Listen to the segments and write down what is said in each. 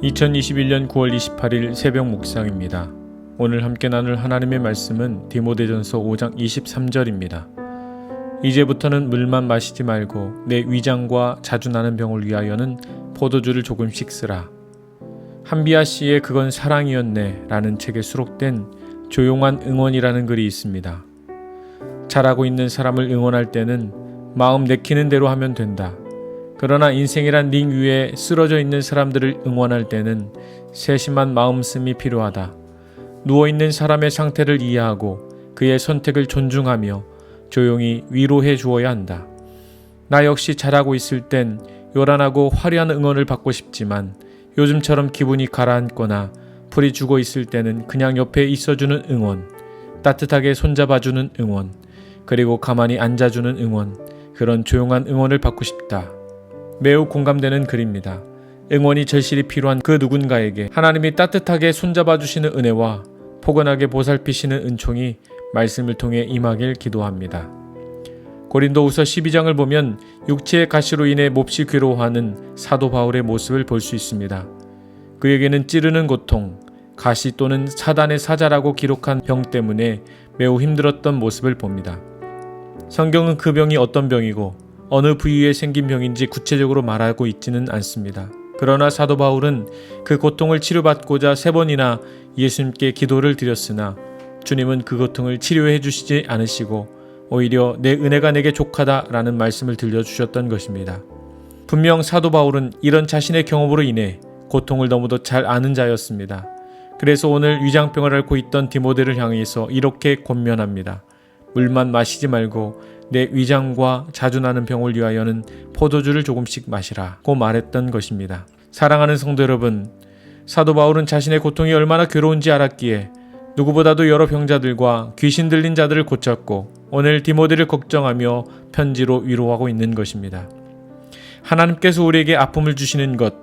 2021년 9월 28일 새벽 묵상입니다. 오늘 함께 나눌 하나님의 말씀은 디모데전서 5장 23절입니다. 이제부터는 물만 마시지 말고 내 위장과 자주 나는 병을 위하여는 포도주를 조금씩 쓰라. 한비아 씨의 그건 사랑이었네 라는 책에 수록된 조용한 응원이라는 글이 있습니다. 잘하고 있는 사람을 응원할 때는 마음 내키는 대로 하면 된다. 그러나 인생이란 링 위에 쓰러져 있는 사람들을 응원할 때는 세심한 마음씀이 필요하다. 누워있는 사람의 상태를 이해하고 그의 선택을 존중하며 조용히 위로해 주어야 한다. 나 역시 잘하고 있을 땐 요란하고 화려한 응원을 받고 싶지만 요즘처럼 기분이 가라앉거나 풀이 죽어 있을 때는 그냥 옆에 있어주는 응원, 따뜻하게 손잡아주는 응원, 그리고 가만히 앉아주는 응원, 그런 조용한 응원을 받고 싶다. 매우 공감되는 글입니다. 응원이 절실히 필요한 그 누군가에게 하나님이 따뜻하게 손잡아 주시는 은혜와 포근하게 보살피시는 은총이 말씀을 통해 임하길 기도합니다. 고린도후서 12장을 보면 육체의 가시로 인해 몹시 괴로워하는 사도 바울의 모습을 볼 수 있습니다. 그에게는 찌르는 고통, 가시 또는 사단의 사자라고 기록한 병 때문에 매우 힘들었던 모습을 봅니다. 성경은 그 병이 어떤 병이고 어느 부위에 생긴 병인지 구체적으로 말하고 있지는 않습니다. 그러나 사도 바울은 그 고통을 치료받고자 3번이나 예수님께 기도를 드렸으나 주님은 그 고통을 치료해 주시지 않으시고 오히려 내 은혜가 내게 족하다 라는 말씀을 들려주셨던 것입니다. 분명 사도 바울은 이런 자신의 경험으로 인해 고통을 너무도 잘 아는 자였습니다. 그래서 오늘 위장병을 앓고 있던 디모데를 향해서 이렇게 권면합니다. 물만 마시지 말고 내 위장과 자주 나는 병을 위하여는 포도주를 조금씩 마시라고 말했던 것입니다. 사랑하는 성도 여러분, 사도 바울은 자신의 고통이 얼마나 괴로운지 알았기에 누구보다도 여러 병자들과 귀신 들린 자들을 고쳤고 오늘 디모데를 걱정하며 편지로 위로하고 있는 것입니다. 하나님께서 우리에게 아픔을 주시는 것,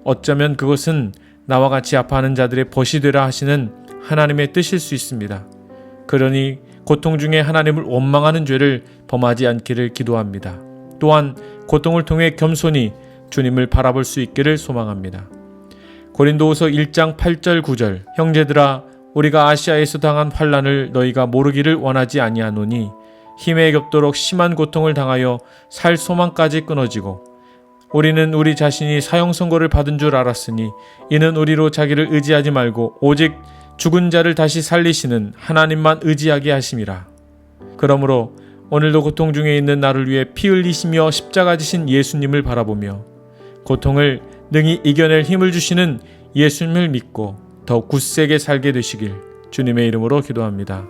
어쩌면 그것은 나와 같이 아파하는 자들의 벗이 되라 하시는 하나님의 뜻일 수 있습니다. 그러니 고통 중에 하나님을 원망하는 죄를 범하지 않기를 기도합니다. 또한 고통을 통해 겸손히 주님을 바라볼 수 있기를 소망합니다. 고린도후서 1장 8절 9절 형제들아 우리가 아시아에서 당한 환난을 너희가 모르기를 원하지 아니하노니 힘에 겹도록 심한 고통을 당하여 살 소망까지 끊어지고 우리는 우리 자신이 사형 선고를 받은 줄 알았으니 이는 우리로 자기를 의지하지 말고 오직 죽은 자를 다시 살리시는 하나님만 의지하게 하심이라. 그러므로 오늘도 고통 중에 있는 나를 위해 피 흘리시며 십자가 지신 예수님을 바라보며 고통을 능히 이겨낼 힘을 주시는 예수님을 믿고 더 굳세게 살게 되시길 주님의 이름으로 기도합니다.